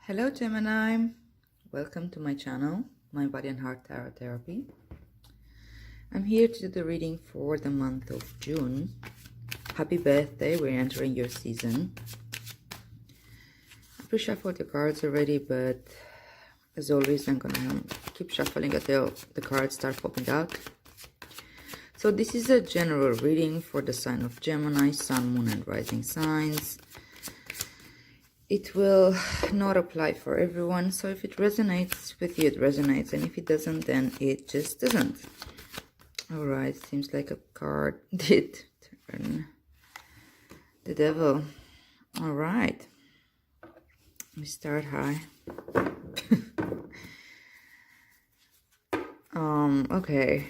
Hello Gemini, welcome to my channel, My Body and Heart Tarot Therapy. I'm here to do the reading for the month of June. Happy birthday, we're entering your season. I pre-shuffled the cards already, but as always I'm gonna keep shuffling until the cards start popping out. So this is a general reading for the sign of Gemini, Sun, Moon and Rising signs. It will not apply for everyone, so if it resonates with you, it resonates, and if it doesn't, then it just doesn't. Alright, seems like a card did turn the devil. Alright, we start high. Okay.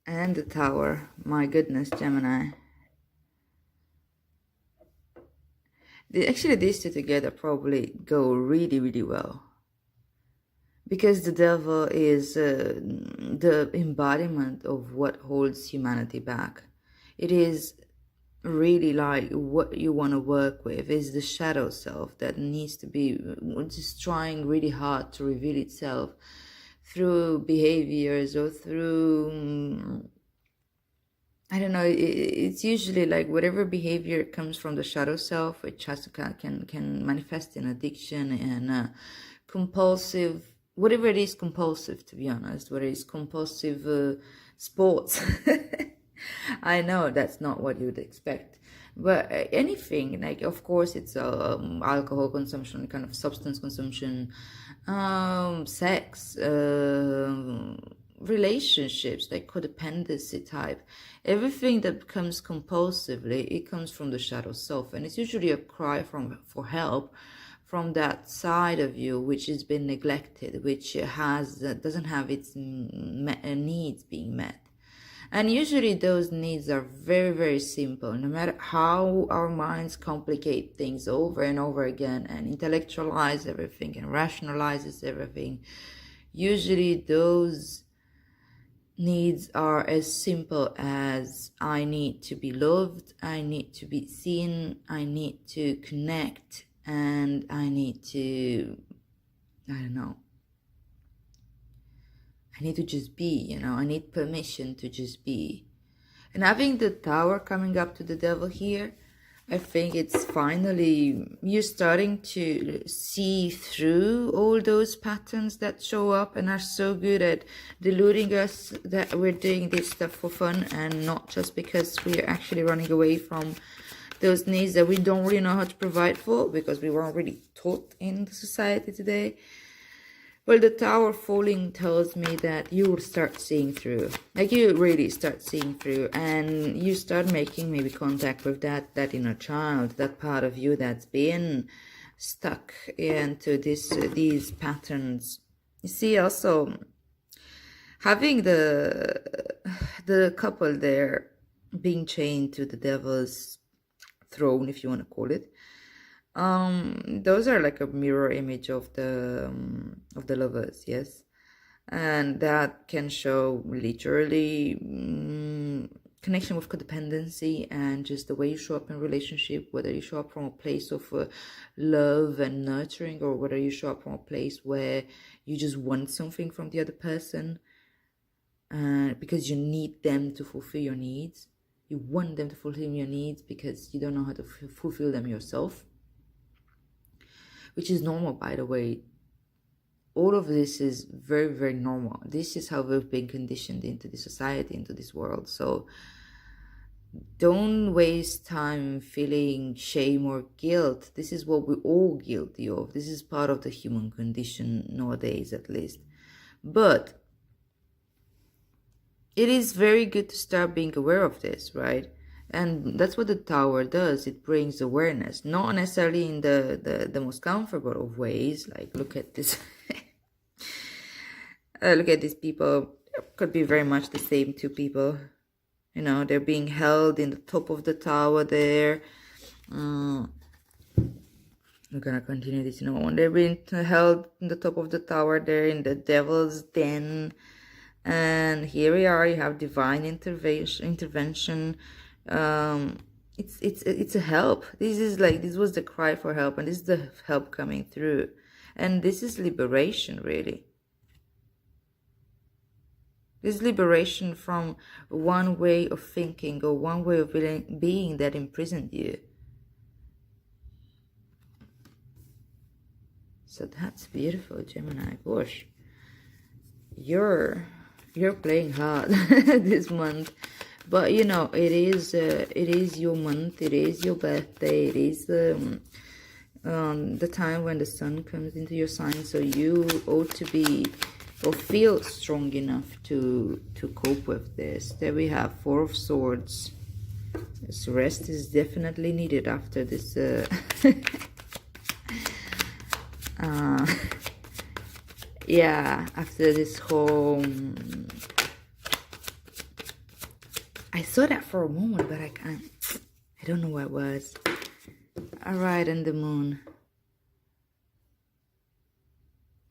And the Tower, my goodness, Gemini. Actually, these two together probably go really, really well. Because the devil is the embodiment of what holds humanity back. It is really like what you want to work with. Is the shadow self that needs to be just trying really hard to reveal itself through behaviors or through... I don't know, it's usually like whatever behavior comes from the shadow self, which has to can manifest in addiction and compulsive, whatever it is compulsive, to be honest, whether it's compulsive sports. I know that's not what you would expect, but anything, like, of course, it's alcohol consumption, kind of substance consumption, sex, relationships, like codependency type, everything that becomes compulsively, it comes from the shadow self, and it's usually a cry for help from that side of you which has been neglected, which doesn't have its needs being met. And usually those needs are very, very simple, no matter how our minds complicate things over and over again and intellectualize everything and rationalizes everything. Usually those needs are as simple as I need to be loved, I need to be seen, I need to connect, and I need to, I don't know, I need to just be, you know, I need permission to just be. And having the Tower coming up to the devil here, I think it's finally, you're starting to see through all those patterns that show up and are so good at deluding us that we're doing this stuff for fun and not just because we're actually running away from those needs that we don't really know how to provide for because we weren't really taught in the society today. Well, the Tower falling tells me that you will start seeing through. Like, you really start seeing through, and you start making maybe contact with that inner child, that part of you that's been stuck into these patterns. You see, also having the couple there being chained to the devil's throne, if you want to call it. Those are like a mirror image of the lovers, yes, and that can show literally connection with codependency and just the way you show up in relationship, whether you show up from a place of love and nurturing, or whether you show up from a place where you just want something from the other person because you need them to fulfill your needs. You want them to fulfill your needs because you don't know how to fulfill them yourself. Which is normal, by the way. All of this is very, very normal. This is how we've been conditioned into this society, into this world. So don't waste time feeling shame or guilt. This is what we're all guilty of. This is part of the human condition nowadays, at least. But it is very good to start being aware of this, right? And that's what the Tower does. It brings awareness, not necessarily in the most comfortable of ways. Like, look at this. Look at these people. Could be very much the same two people. You know, they're being held in the top of the tower there. We're gonna continue this in a moment. They're being held in the top of the tower there in the devil's den. And here we are. You have divine intervention. it's a help. This is like, this was the cry for help, and this is the help coming through, and this is liberation, really. This liberation from one way of thinking or one way of being that imprisoned you. So that's beautiful, Gemini. Gosh, you're playing hard this month, but you know, it is your month. It is your birthday. It is the time when the sun comes into your sign. So you ought to be or feel strong enough to cope with this. There we have Four of Swords. This rest is definitely needed after this yeah, after this whole I saw that for a moment, but I don't know what it was. All right, and the moon.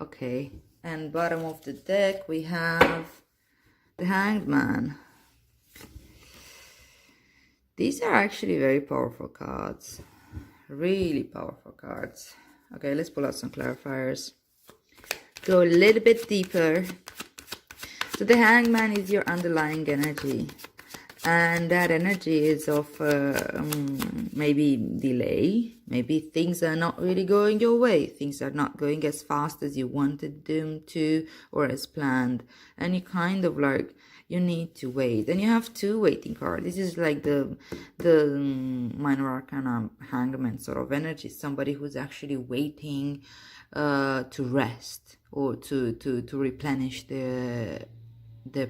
Okay, and bottom of the deck we have the Hanged Man. These are actually very powerful cards, really powerful cards. Okay, let's pull out some clarifiers. Go a little bit deeper. So the Hanged Man is your underlying energy, and that energy is of maybe delay. Maybe things are not really going your way. Things are not going as fast as you wanted them to or as planned, and you kind of like, you need to wait. And you have two waiting cards. This is like the minor arcana hangman sort of energy. Somebody who's actually waiting to rest or to replenish their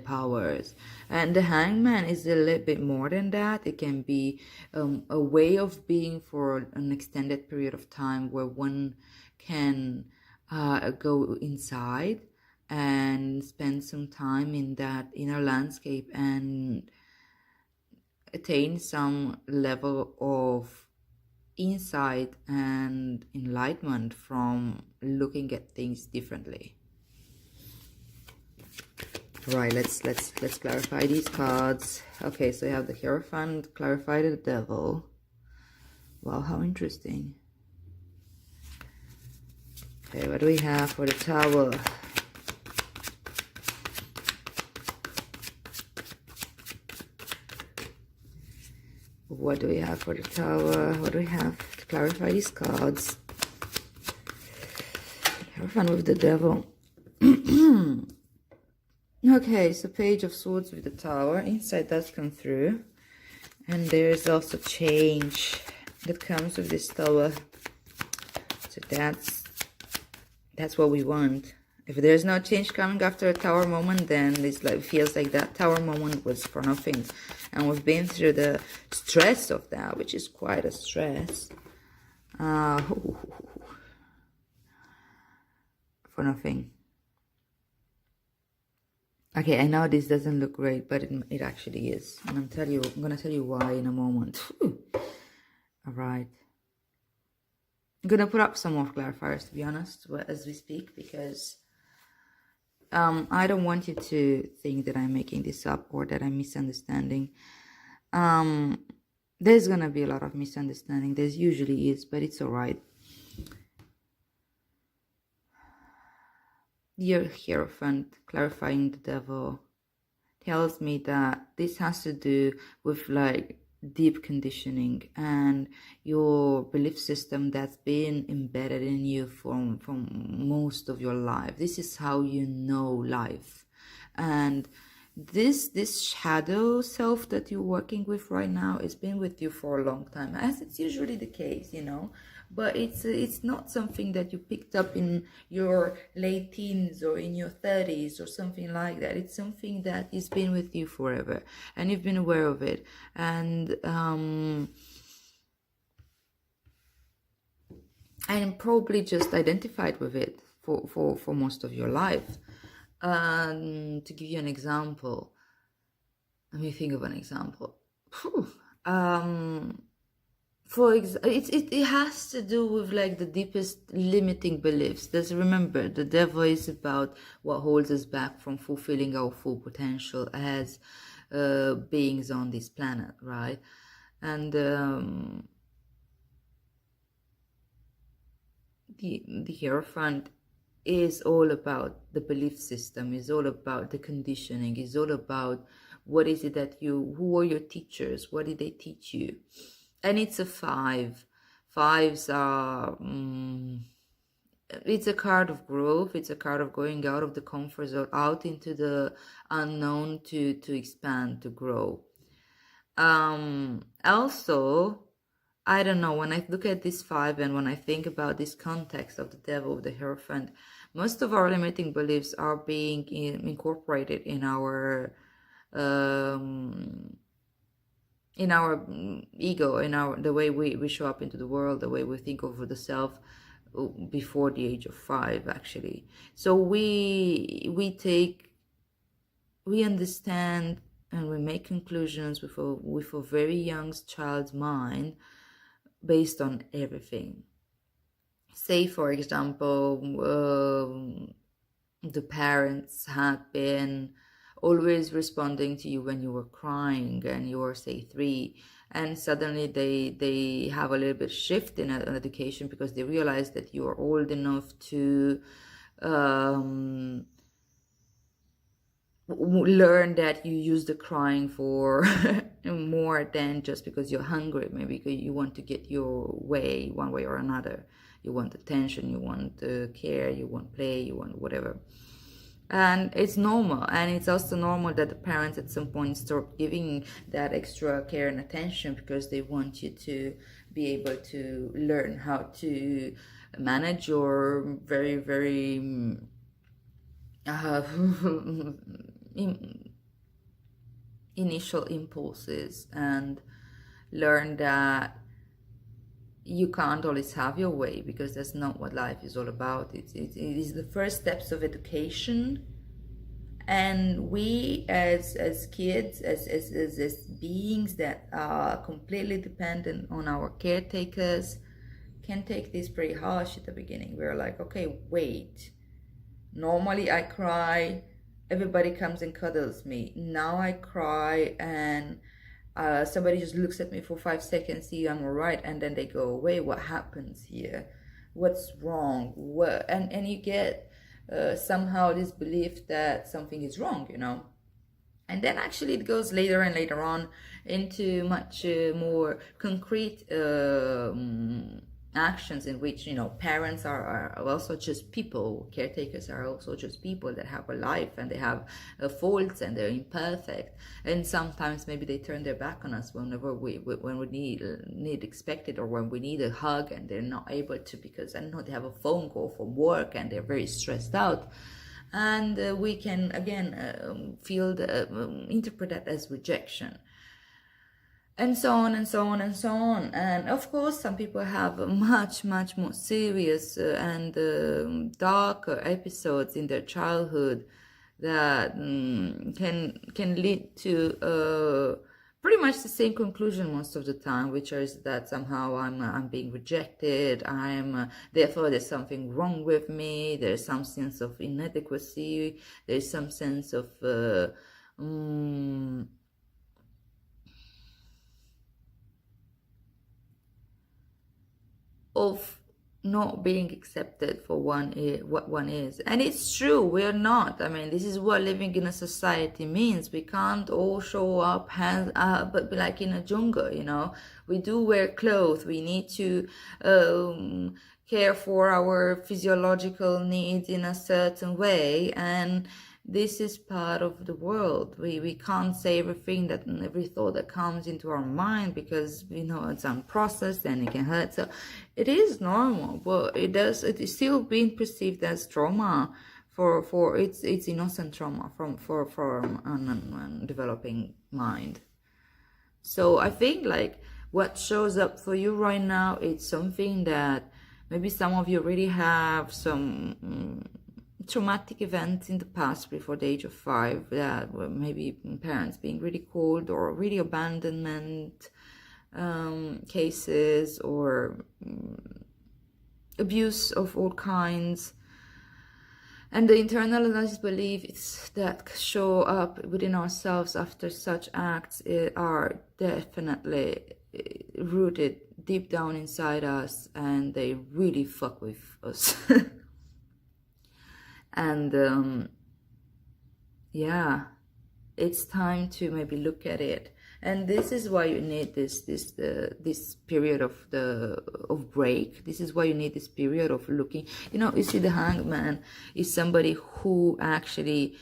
powers. And the Hangman is a little bit more than that. It can be a way of being for an extended period of time, where one can go inside and spend some time in that inner landscape and attain some level of insight and enlightenment from looking at things differently. Right, let's clarify these cards. Okay, so you have the Hierophant, clarify the Devil. Wow, how interesting. Okay, what do we have for the Tower? What do we have for the Tower? What do we have to clarify these cards? Hierophant with the Devil. Okay, so Page of Swords with the Tower. Insight does come through. And there's also change that comes with this Tower. So that's what we want. If there's no change coming after a Tower moment, then it's like, feels like that Tower moment was for nothing. And we've been through the stress of that, which is quite a stress. For nothing. Okay, I know this doesn't look great, but it actually is. And I'm gonna tell you why in a moment. Alright. I'm gonna put up some more clarifiers, to be honest, as we speak, because I don't want you to think that I'm making this up or that I'm misunderstanding. There's gonna be a lot of misunderstanding. There usually is, but it's alright. Your Hierophant, clarifying the Devil, tells me that this has to do with like deep conditioning and your belief system that's been embedded in you from most of your life. This is how you know life. And this shadow self that you're working with right now, it's been with you for a long time, as it's usually the case, you know. But it's not something that you picked up in your late teens or in your 30s or something like that. It's something that has been with you forever, and you've been aware of it, and probably just identified with it for most of your life. To give you an example, let me think of an example. It has to do with like the deepest limiting beliefs. Remember, the Devil is about what holds us back from fulfilling our full potential as beings on this planet, right? And the Hierophant is all about the belief system, is all about the conditioning, is all about what is it that who are your teachers, what did they teach you. And it's a 5. Fives are it's a card of growth, it's a card of going out of the comfort zone, out into the unknown, to expand, to grow. Also, I don't know, when I look at this 5 and when I think about this context of the devil, of the Hierophant, most of our limiting beliefs are being incorporated in our ego, in the way we show up into the world, the way we think of the self before the age of 5, actually. So we understand and we make conclusions with a very young child's mind based on everything. Say, for example, the parents had been always responding to you when you were crying and you were, say, 3, and suddenly they have a little bit shift in education because they realize that you are old enough to learn that you use the crying for more than just because you're hungry. Maybe you want to get your way one way or another. You want attention, you want care, you want play, you want whatever. And it's normal. And it's also normal that the parents at some point start giving that extra care and attention because they want you to be able to learn how to manage your very, very initial impulses, and learn that you can't always have your way, because that's not what life is all about. It is the first steps of education, and we as kids, as beings that are completely dependent on our caretakers, can take this pretty harsh at the beginning. We're like, okay, wait, normally I cry, everybody comes and cuddles me. Now I cry and somebody just looks at me for 5 seconds, see I'm all right, and then they go away. What happens here? What's wrong? What? And you get somehow this belief that something is wrong, And then actually it goes later and later on into much more concrete actions in which, parents are also just people. Caretakers are also just people that have a life, and they have faults, and they're imperfect, and sometimes maybe they turn their back on us whenever we need expected, or when we need a hug and they're not able to because, I don't know, they have a phone call from work and they're very stressed out. And we can again interpret that as rejection, and so on and so on and so on. And of course, some people have much more serious and darker episodes in their childhood that can lead to pretty much the same conclusion most of the time, which is that somehow I'm being rejected. Therefore there's something wrong with me. There's some sense of inadequacy. There's some sense of not being accepted for what one is. And it's true, we're not. I mean, this is what living in a society means. We can't all show up but like in a jungle, we do wear clothes. We need to care for our physiological needs in a certain way, and this is part of the world. We can't say everything and every thought that comes into our mind, because it's unprocessed and it can hurt. So it is normal, but it is still being perceived as trauma for it's innocent trauma for an developing mind. So I think like what shows up for you right now, it's something that maybe some of you already have some traumatic events in the past before the age of 5, that were maybe parents being really cold, or really abandonment cases, or abuse of all kinds. And the internalized beliefs that show up within ourselves after such acts are definitely rooted deep down inside us, and they really fuck with us. And yeah, it's time to maybe look at it. And this is why you need this period of break. This is why you need this period of looking. You see, the Hanged Man is somebody who actually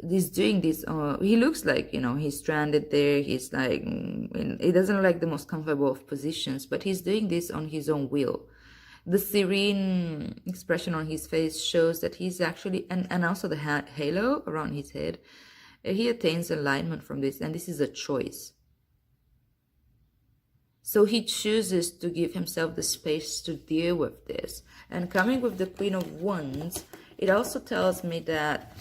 is doing this. He looks like, he's stranded there. He's like, he doesn't look like the most comfortable of positions, but he's doing this on his own will. The serene expression on his face shows that he's actually, and also the halo around his head, he attains alignment from this, and this is a choice. So he chooses to give himself the space to deal with this. And coming with the Queen of Wands, it also tells me that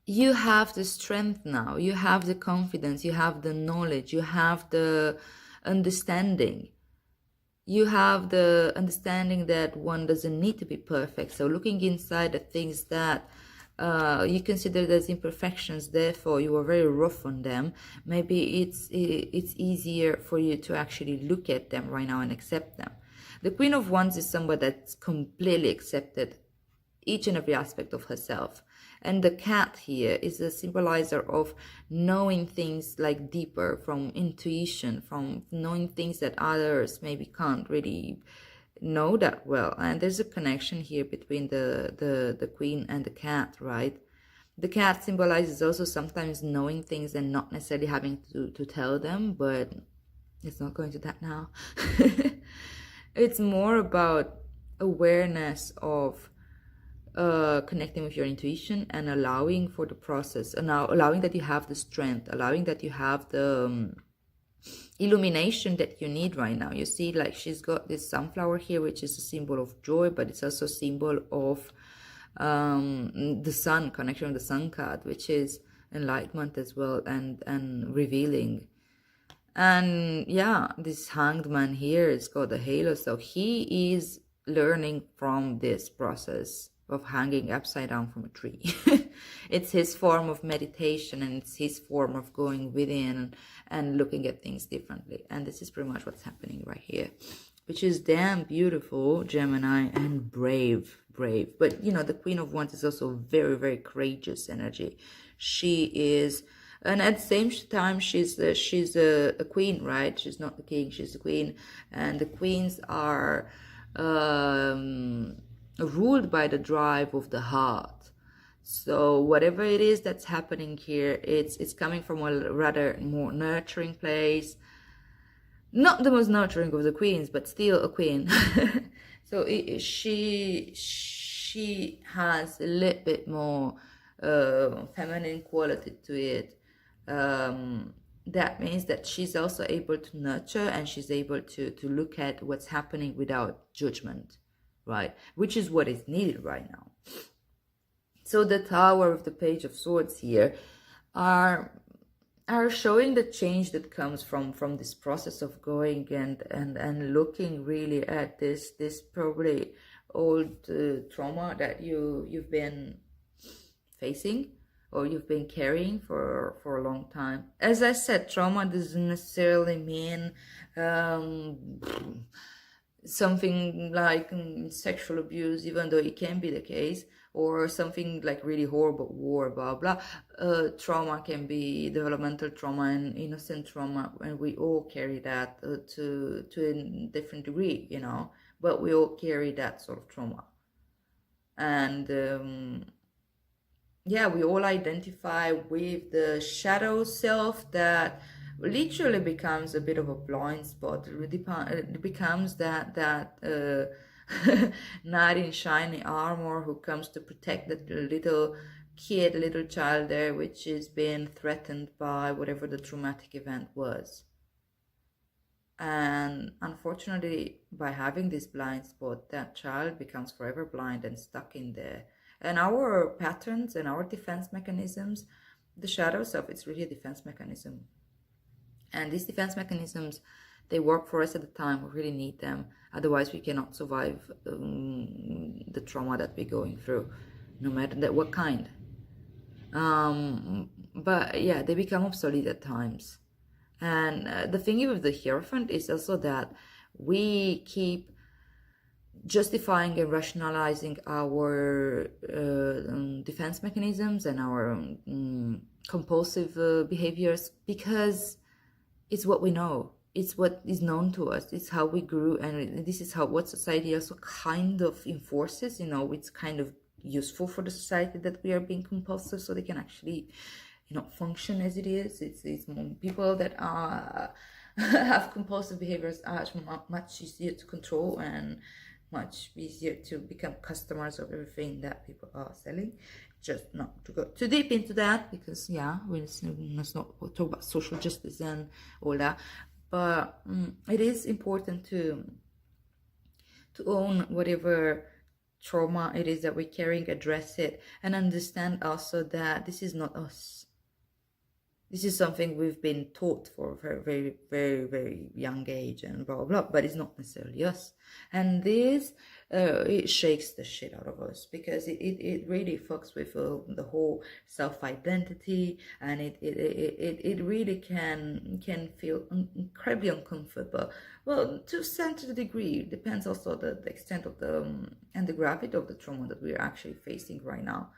you have the strength now, you have the confidence, you have the knowledge, you have the understanding. You have the understanding that one doesn't need to be perfect. So looking inside the things that you consider as imperfections, therefore you are very rough on them, maybe it's easier for you to actually look at them right now and accept them. The Queen of Wands is somebody that's completely accepted each and every aspect of herself. And the cat here is a symbolizer of knowing things like deeper, from intuition, from knowing things that others maybe can't really know that well. And there's a connection here between the queen and the cat, right? The cat symbolizes also sometimes knowing things and not necessarily having to tell them, but it's not going to that now. It's more about awareness of connecting with your intuition and allowing for the process, and now allowing that you have the strength, allowing that you have the illumination that you need right now. You see, like, she's got this sunflower here, which is a symbol of joy, but it's also a symbol of the sun, connection with the sun card, which is enlightenment as well, and revealing. And yeah, this Hanged Man here is got the halo, so he is learning from this process of hanging upside down from a tree. It's his form of meditation, and it's his form of going within and looking at things differently. And this is pretty much what's happening right here, which is damn beautiful, Gemini, and brave. But the Queen of Wands is also very, very courageous energy. She is, and at the same time, she's a queen, right? She's not the king, she's the queen. And the queens are ruled by the drive of the heart. So whatever it is that's happening here, it's coming from a rather more nurturing place. Not the most nurturing of the queens, but still a queen. So she has a little bit more feminine quality to it. That means that she's also able to nurture, and she's able to look at what's happening without judgment, right? Which is what is needed right now. So the Tower of the Page of Swords here are showing the change that comes from this process of going and looking really at this probably old trauma that you've been facing, or you've been carrying for a long time. As I said, trauma doesn't necessarily mean something like sexual abuse, even though it can be the case, or something like really horrible war, blah blah. Trauma can be developmental trauma and innocent trauma, and we all carry that to a different degree, but we all carry that sort of trauma. And yeah, we all identify with the shadow self that literally becomes a bit of a blind spot. It becomes that knight in shiny armor who comes to protect that little child there, which is being threatened by whatever the traumatic event was. And unfortunately, by having this blind spot, that child becomes forever blind and stuck in there. And our patterns and our defense mechanisms, the shadow self, it's really a defense mechanism. And these defense mechanisms, they work for us at the time. We really need them. Otherwise, we cannot survive the trauma that we're going through, no matter what kind. but yeah, they become obsolete at times. And the thing with the Hierophant is also that we keep justifying and rationalizing our defense mechanisms and our compulsive behaviors because it's what we know. It's what is known to us. It's how we grew, and this is how what society also kind of enforces. It's kind of useful for the society that we are being compulsive, so they can actually, function as it is. It's people that are have compulsive behaviors are much easier to control and much easier to become customers of everything that people are selling. Just not to go too deep into that because let's not talk about social justice and all that. But it is important to own whatever trauma it is that we're carrying, address it, and understand also that this is not us. This is something we've been taught for a very, very, very, very young age and blah, blah, blah, but it's not necessarily us. And this, it shakes the shit out of us because it really fucks with the whole self-identity, and it really can feel incredibly uncomfortable. Well, to a certain degree, it depends also the extent of and the gravity of the trauma that we're actually facing right now.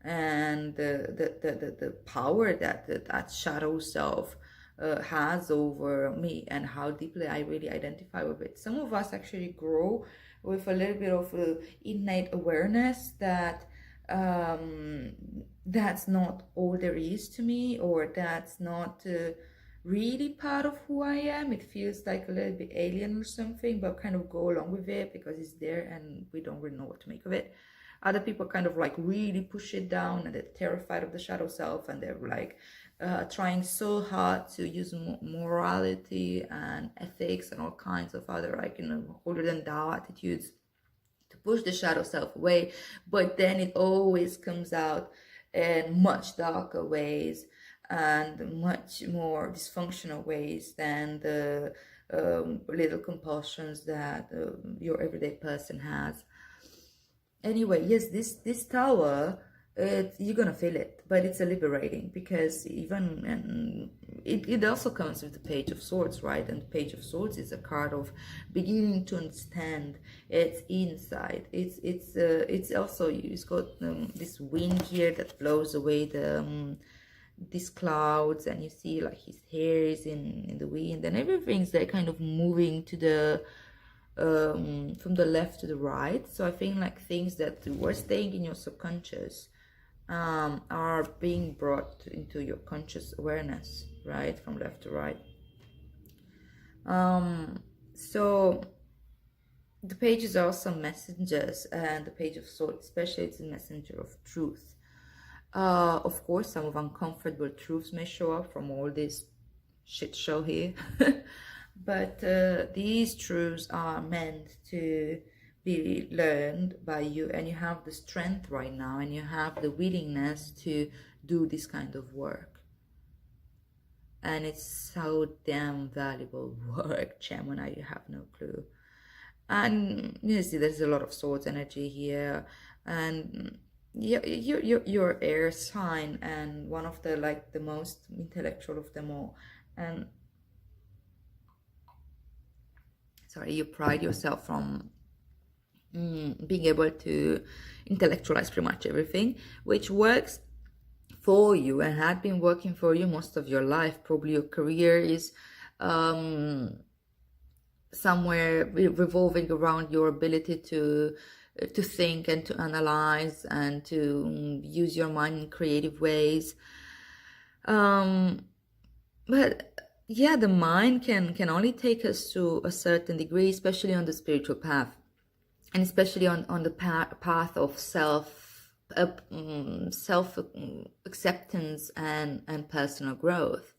And the power that shadow self has over me, and how deeply I really identify with it. Some of us actually grow with a little bit of innate awareness that that's not all there is to me, or that's not really part of who I am. It feels like a little bit alien or something, but kind of go along with it because it's there and we don't really know what to make of it. Other people kind of like really push it down, and they're terrified of the shadow self, and they're like trying so hard to use morality and ethics and all kinds of other holier than thou attitudes to push the shadow self away. But then it always comes out in much darker ways and much more dysfunctional ways than the little compulsions that your everyday person has. Anyway, yes, this tower, you're gonna feel it, but it's liberating because it also comes with the Page of Swords, right? And the Page of Swords is a card of beginning to understand. It's inside. It's also, it's got this wind here that blows away these clouds, and you see like his hair is in the wind, and everything's like kind of moving to the from the left to the right. So I think like things that were staying in your subconscious are being brought into your conscious awareness, right, from left to right. So the pages are also messengers, and the Page of Swords especially, it's a messenger of truth. Of course, some of uncomfortable truths may show up from all this shit show here. But these truths are meant to be learned by you, and you have the strength right now, and you have the willingness to do this kind of work. And it's so damn valuable work, Gemini, you have no clue. And you see, there's a lot of swords energy here, and you're air sign, and one of the most intellectual of them all. And sorry, you pride yourself from being able to intellectualize pretty much everything, which works for you and had been working for you most of your life. Probably your career is somewhere revolving around your ability to think and to analyze and to use your mind in creative ways. But yeah, the mind can only take us to a certain degree, especially on the spiritual path, and especially on the path of self acceptance and personal growth.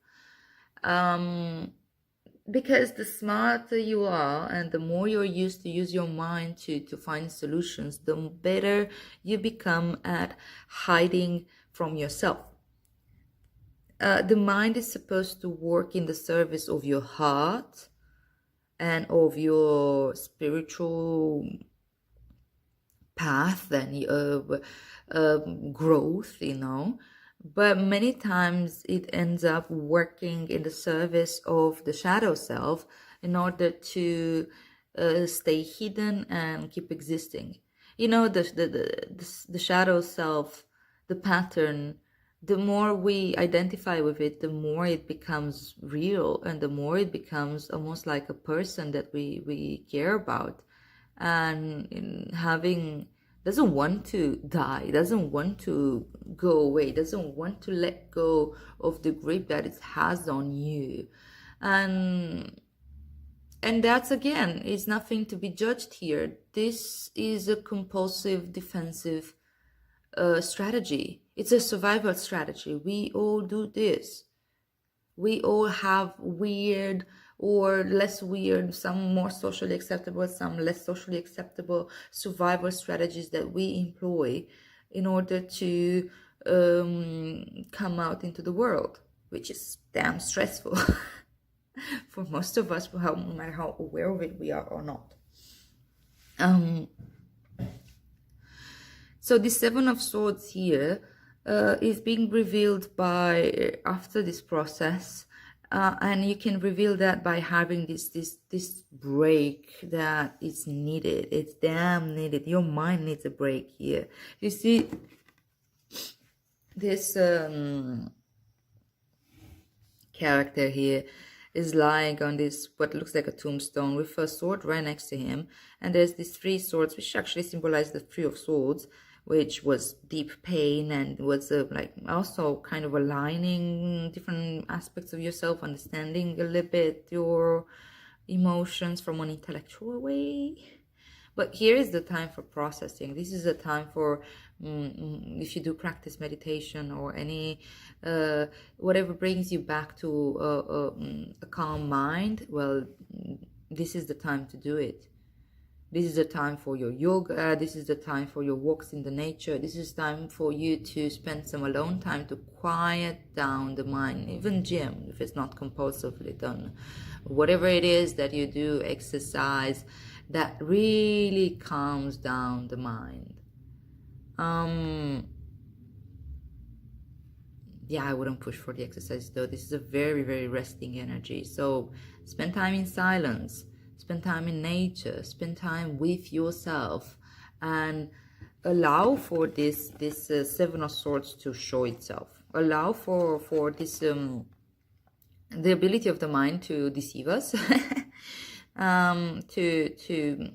Because the smarter you are and the more you're used to use your mind to find solutions, the better you become at hiding from yourself. The mind is supposed to work in the service of your heart and of your spiritual path and growth, but many times it ends up working in the service of the shadow self in order to stay hidden and keep existing. You know, the shadow self, the pattern, the more we identify with it, the more it becomes real, and the more it becomes almost like a person that we care about, and in having doesn't want to die, doesn't want to go away, doesn't want to let go of the grip that it has on you. And that's, again, is nothing to be judged here. This is a compulsive defensive strategy. It's a survival strategy. We all do this. We all have weird or less weird, some more socially acceptable, some less socially acceptable survival strategies that we employ in order to come out into the world, which is damn stressful for most of us, no matter how aware of it we are or not. So the Seven of Swords here is being revealed by after this process, and you can reveal that by having this break that is needed. It's damn needed. Your mind needs a break here. You see, this character here is lying on this what looks like a tombstone with a sword right next to him, and there's these three swords which actually symbolize the Three of Swords, which was deep pain and was like also kind of aligning different aspects of yourself, understanding a little bit your emotions from an intellectual way. But here is the time for processing. This is a time for if you do practice meditation or any whatever brings you back to a calm mind, well, this is the time to do it. This is the time for your yoga. This is the time for your walks in the nature. This is time for you to spend some alone time to quiet down the mind. Even gym, if it's not compulsively done. Whatever it is that you do, exercise, that really calms down the mind. Yeah, I wouldn't push for the exercise though. This is a very, very resting energy. So spend time in silence. Spend time in nature, spend time with yourself, and allow for this Seven of Swords to show itself. Allow for this the ability of the mind to deceive us, to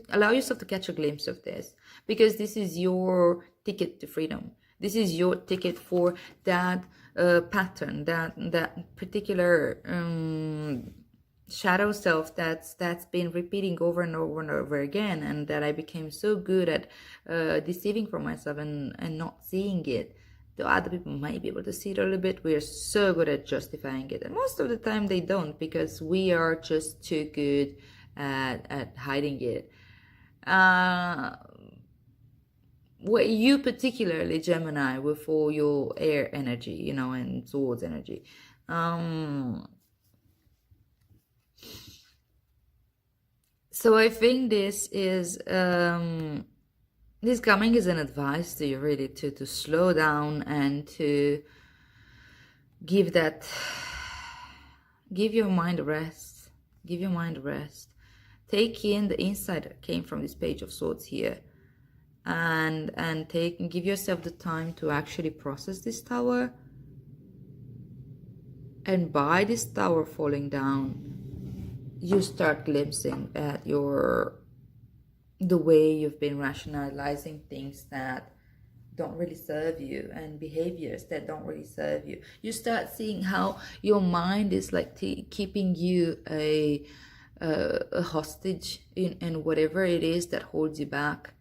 allow yourself to catch a glimpse of this, because this is your ticket to freedom. This is your ticket for that pattern, that particular shadow self that's been repeating over and over and over again, and that I became so good at deceiving for myself and not seeing it. Though other people might be able to see it a little bit, we are so good at justifying it, and most of the time they don't, because we are just too good at hiding it. What you particularly, Gemini, with all your air energy, you know, and swords energy, so I think this is this coming as an advice to you, really, to slow down and to give your mind a rest. Give your mind a rest. Take in the insight that came from this Page of Swords here, and give yourself the time to actually process this tower. And by this tower falling down, you start glimpsing at the way you've been rationalizing things that don't really serve you, and behaviors that don't really serve you. You start seeing how your mind is like keeping you a hostage in whatever it is that holds you back.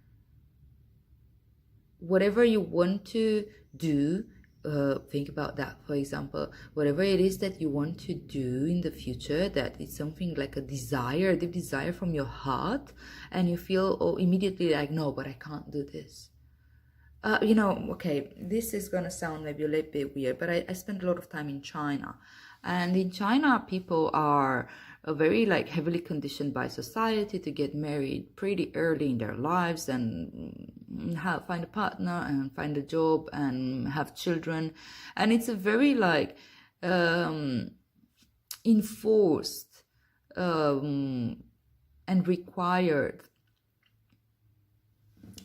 Whatever you want to do, think about that. For example, whatever it is that you want to do in the future, that is something like a desire, deep desire from your heart, and you feel immediately like, no, but I can't do this. You know, okay, this is gonna sound maybe a little bit weird, but I spent a lot of time in China, and in China people are very like heavily conditioned by society to get married pretty early in their lives and find a partner and find a job and have children. And it's a very like enforced and required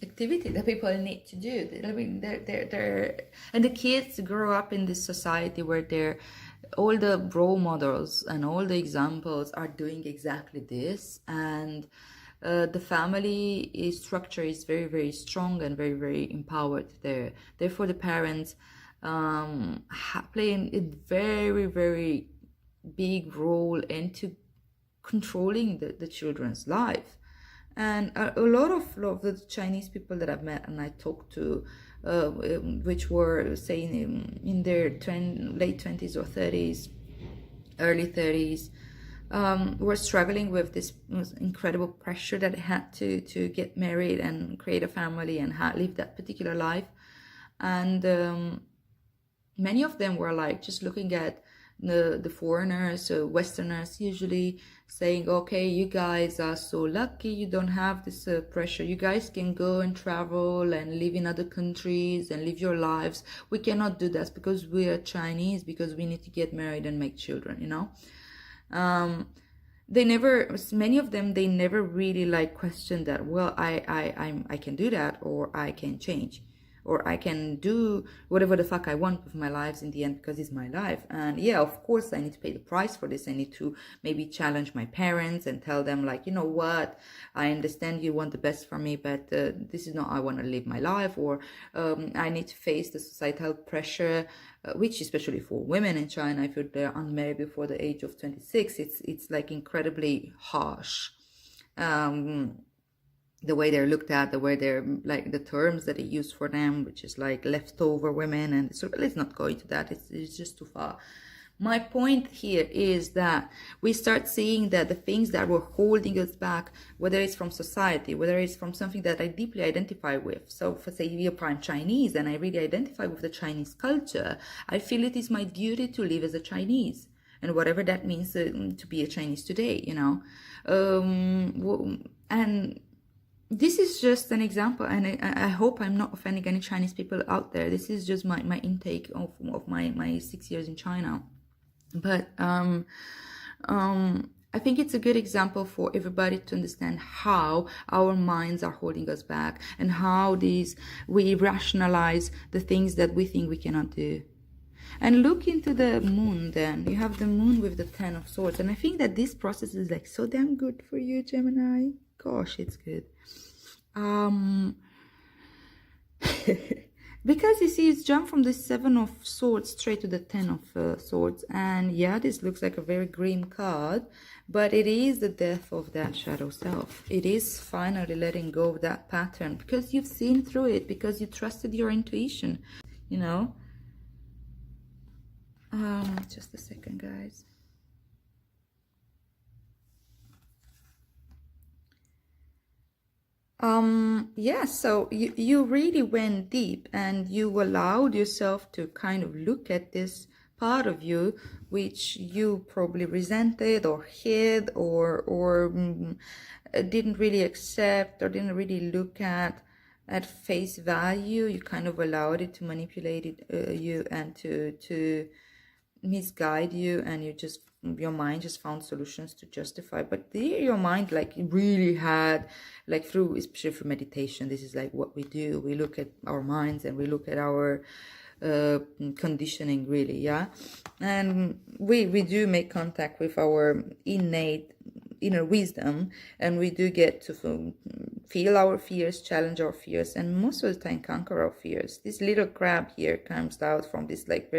activity that people need to do. I mean, they're and the kids grow up in this society where all the role models and all the examples are doing exactly this, and the family structure is very, very strong and very, very empowered there. Therefore, the parents play a very, very big role into controlling the children's life. And a lot of the Chinese people that I've met and I talked to, which were saying in their late 20s or 30s, early 30s, were struggling with this incredible pressure that they had to get married and create a family and live that particular life. And many of them were like just looking at the foreigners, Westerners usually, saying, okay, you guys are so lucky, you don't have this pressure, you guys can go and travel and live in other countries and live your lives. We cannot do that because we are Chinese, because we need to get married and make children, you know. Many of them, they never really like questioned that, well, I can do that, or I can change, or I can do whatever the fuck I want with my lives in the end, because it's my life. And yeah, of course, I need to pay the price for this. I need to maybe challenge my parents and tell them, like, you know what, I understand you want the best for me, but this is not how I want to live my life. Or I need to face the societal pressure, which especially for women in China, if they're unmarried before the age of 26, it's like incredibly harsh. The way they're looked at, the way they're like the terms that they use for them, which is like leftover women, and so let's not go into that. It's just too far. My point here is that we start seeing that the things that were holding us back, whether it's from society, whether it's from something that I deeply identify with. So for say you're prime Chinese and I really identify with the Chinese culture, I feel it is my duty to live as a Chinese, and whatever that means to be a Chinese today, you know. And this is just an example, and I hope I'm not offending any Chinese people out there. This is just my intake of my 6 years in China. But I think it's a good example for everybody to understand how our minds are holding us back, and how we rationalize the things that we think we cannot do. And look into the moon then. You have the moon with the 10 of Swords. And I think that this process is like so damn good for you, Gemini. Gosh, it's good. Because you see, it's jumped from the 7 of Swords straight to the 10 of Swords. And yeah, this looks like a very grim card, but it is the death of that shadow self. It is finally letting go of that pattern, because you've seen through it, because you trusted your intuition, you know. Just a second, guys. Yeah, so you really went deep, and you allowed yourself to kind of look at this part of you which you probably resented or hid or didn't really accept, or didn't really look at face value. You kind of allowed it to manipulate you and to misguide you, and your mind just found solutions to justify. But your mind like really had, like, through, especially through meditation, this is like what we do. We look at our minds and we look at our conditioning, really, yeah. And we do make contact with our innate inner wisdom, and we do get to feel our fears, challenge our fears, and most of the time conquer our fears. This little crab here comes out from this like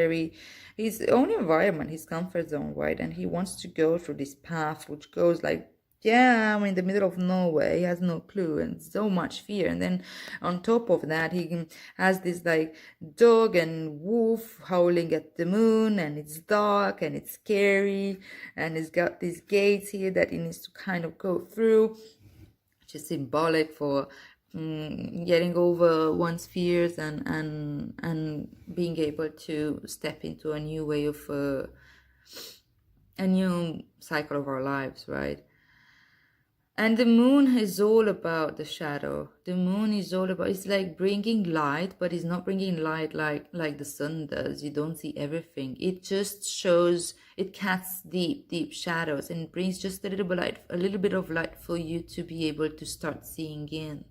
his own environment, his comfort zone, right? And he wants to go through this path which goes like, yeah, I'm in the middle of nowhere. He has no clue, and so much fear. And then on top of that, he has this like dog and wolf howling at the moon, and it's dark and it's scary, and he's got these gates here that he needs to kind of go through, which is symbolic for getting over one's fears and being able to step into a new way of a new cycle of our lives, right? And the moon is all about the shadow. The moon is all about, it's like bringing light, but it's not bringing light like the sun does. You don't see everything. It just shows, it casts deep shadows and brings just a little bit of light for you to be able to start seeing in,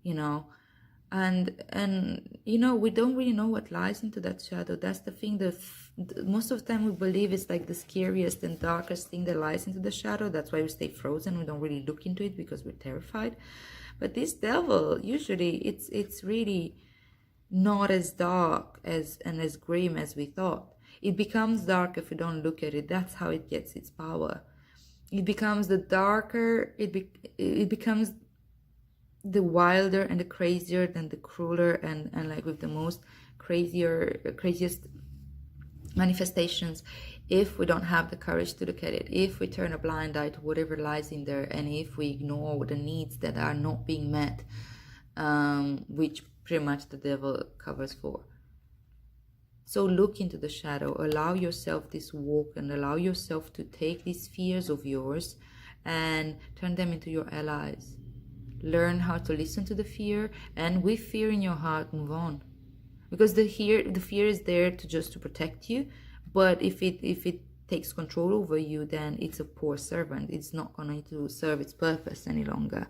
you know. And you know, we don't really know what lies into that shadow. That's the thing. Most of the time we believe it's like the scariest and darkest thing that lies into the shadow. That's why we stay frozen. We don't really look into it because we're terrified. But this devil, usually it's really not as dark and as grim as we thought. It becomes dark if we don't look at it. That's how it gets its power. It becomes the darker, it becomes the wilder and the crazier and the crueler and like with the most craziest manifestations, if we don't have the courage to look at it, if we turn a blind eye to whatever lies in there, and if we ignore the needs that are not being met, which pretty much the devil covers for. So look into the shadow, allow yourself this walk, and allow yourself to take these fears of yours and turn them into your allies. Learn how to listen to the fear, and with fear in your heart, move on. Because the fear is there to protect you, but if it takes control over you, then it's a poor servant. It's not going to serve its purpose any longer.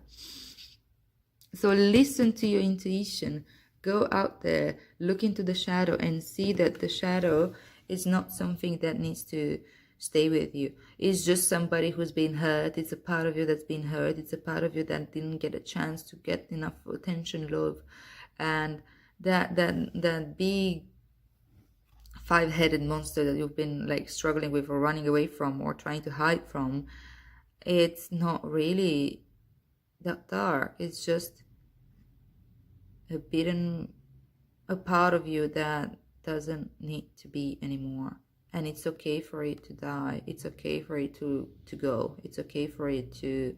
So listen to your intuition. Go out there, look into the shadow, and see that the shadow is not something that needs to stay with you. It's just somebody who's been hurt. It's a part of you that's been hurt. It's a part of you that didn't get a chance to get enough attention, love, and that big five-headed monster that you've been like struggling with or running away from or trying to hide from, it's not really that dark. It's just a part of you that doesn't need to be anymore. And it's okay for it to die. It's okay for it to go. It's okay for it to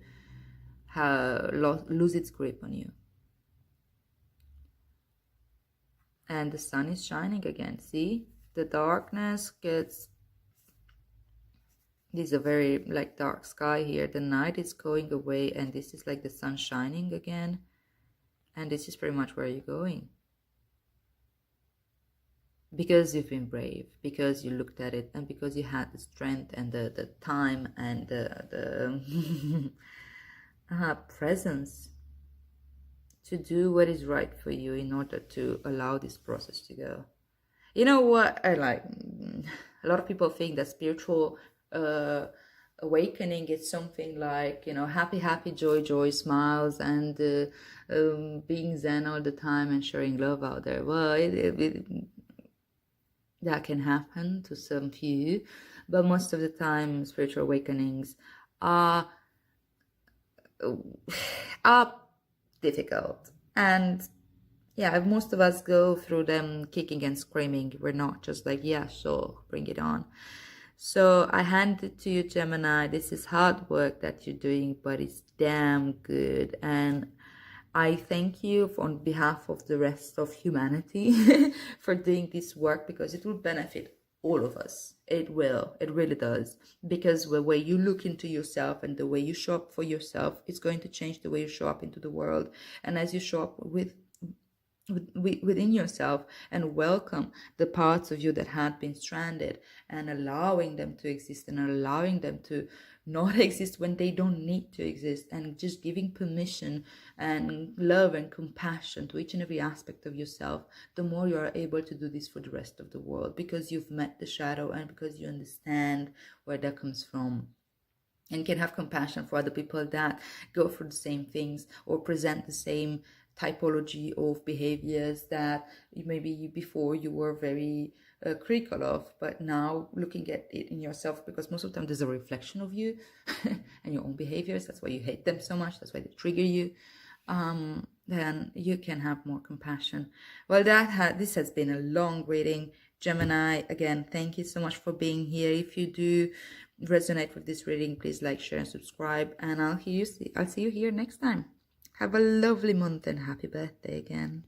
lose its grip on you. And the sun is shining again. See? The darkness gets... This is a very like dark sky here. The night is going away, and this is like the sun shining again. And this is pretty much where you're going. Because you've been brave, because you looked at it, and because you had the strength and the time and the presence to do what is right for you in order to allow this process to go. You know what I like? A lot of people think that spiritual awakening is something like, you know, happy, joy, smiles, and being zen all the time and sharing love out there. Well, that can happen to some few, but most of the time spiritual awakenings are difficult. And yeah, most of us go through them kicking and screaming. We're not just like, yeah, sure, bring it on. So I hand it to you, Gemini. This is hard work that you're doing, but it's damn good. And I thank you on behalf of the rest of humanity for doing this work, because it will benefit all of us. It will. It really does. Because the way you look into yourself and the way you show up for yourself, it's going to change the way you show up into the world. And as you show up within yourself and welcome the parts of you that had been stranded, and allowing them to exist and allowing them to not exist when they don't need to exist, and just giving permission and love and compassion to each and every aspect of yourself, the more you are able to do this for the rest of the world, because you've met the shadow and because you understand where that comes from. And can have compassion for other people that go through the same things or present the same typology of behaviors that maybe before you were very critical of, but now looking at it in yourself, because most of the time there's a reflection of you and your own behaviors. That's why you hate them so much. That's why they trigger you. Then you can have more compassion. Well, this has been a long reading. Gemini, again, thank you so much for being here. If you do resonate with this reading, please like, share, and subscribe. And I'll see you here next time. Have a lovely month and happy birthday again.